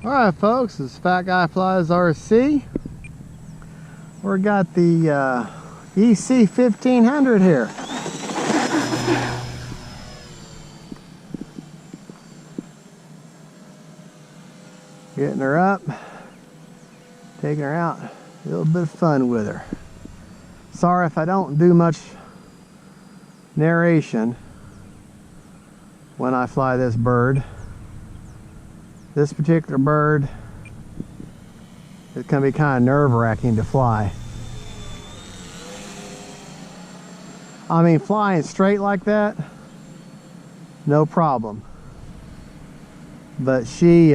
Alright folks, this is Fat Guy Flies RC. We got the EC-1500 here. Getting her up, taking her out, a little bit of fun with her. Sorry if I don't do much narration when I fly this bird. This particular bird, it can be kind of nerve-wracking to fly. I mean, flying straight like that, no problem. But she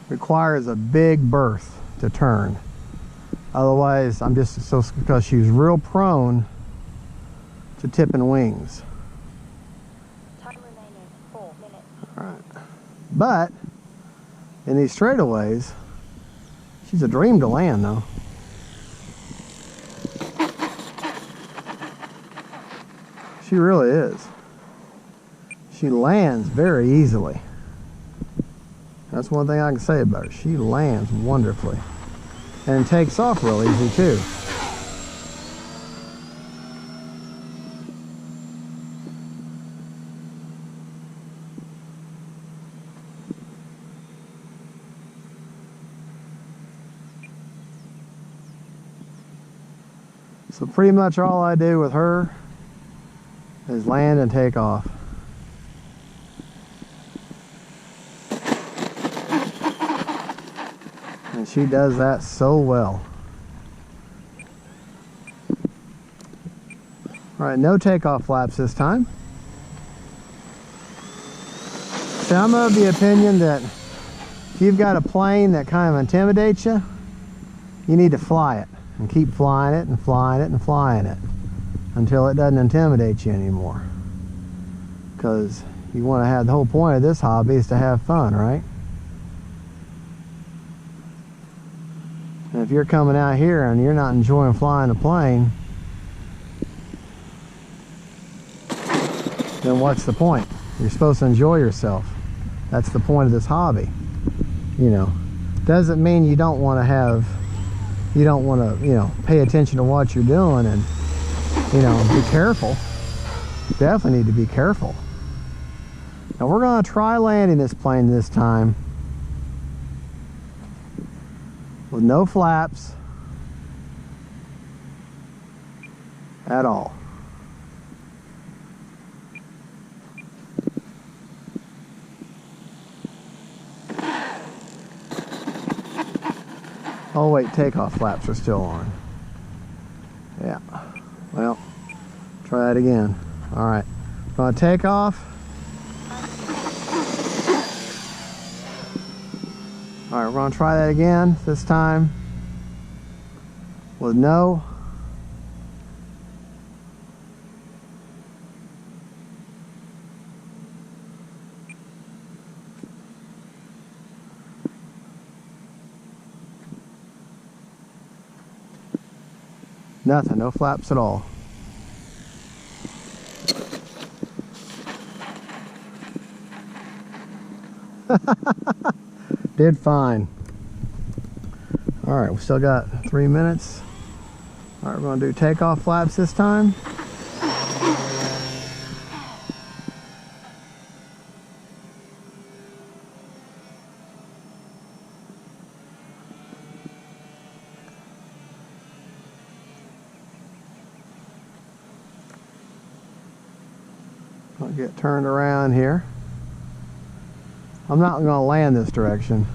requires a big berth to turn. Otherwise, because she's real prone to tipping wings. Time remaining 4 minutes. Alright. But in these straightaways, she's a dream to land though. She really is. She lands very easily. That's one thing I can say about her. She lands wonderfully. And takes off real easy too. So pretty much all I do with her is land and take off. And she does that so well. Alright, no takeoff flaps this time. So I'm of the opinion that if you've got a plane that kind of intimidates you, you need to fly it. And keep flying it and flying it and flying it until it doesn't intimidate you anymore. Because you want to have, the whole point of this hobby is to have fun, right? And if you're coming out here and you're not enjoying flying a plane, then what's the point? You're supposed to enjoy yourself. That's the point of this hobby. You know, doesn't mean you don't want to have, you don't want to, you know, pay attention to what you're doing and, you know, be careful. Definitely need to be careful. Now we're going to try landing this plane this time with no flaps at all. Oh wait, takeoff flaps are still on. Yeah, well, try that again. All right, gonna take off. All right, we're gonna try that again, this time with no. Nothing, no flaps at all. Did fine. All right, we still got 3 minutes. All right, we're gonna do takeoff flaps this time. I'll get turned around here. I'm not going to land this direction.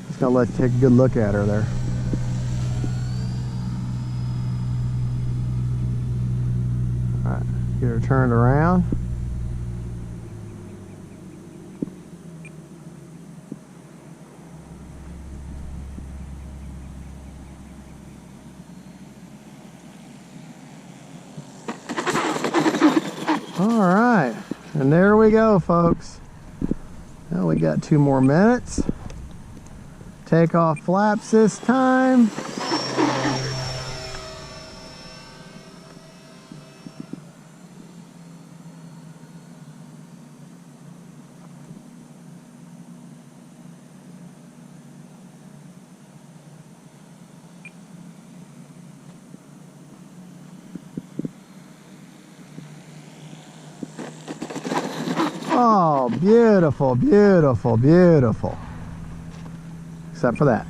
Just going to let you take a good look at her there. Alright, get her turned around. Alright, and there we go, folks. Now we got 2 more minutes. Take off flaps this time. Oh, beautiful, beautiful, beautiful. Except for that.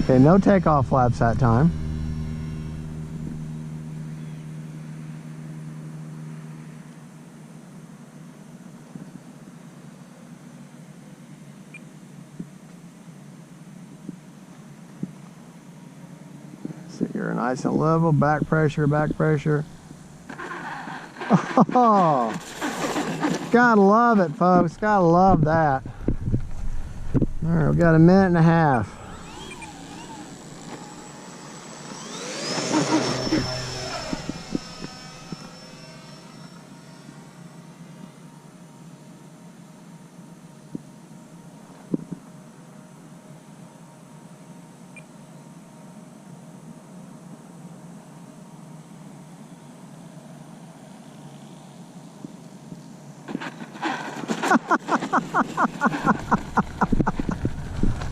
Okay, no takeoff flaps that time. So you're nice and level, back pressure, back pressure. Oh, gotta love it, folks. Gotta love that. All right, we've got a minute and a half.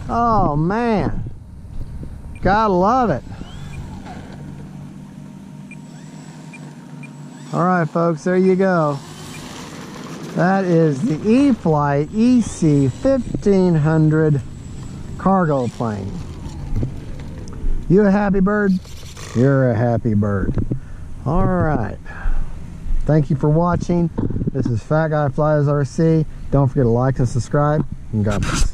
Oh man, gotta love it. All right, folks, there you go. That is the E-flite EC-1500 cargo plane. You a happy bird? You're a happy bird. All right. Thank you for watching. This is Fat Guy Flies RC. Don't forget to like and subscribe, and God bless.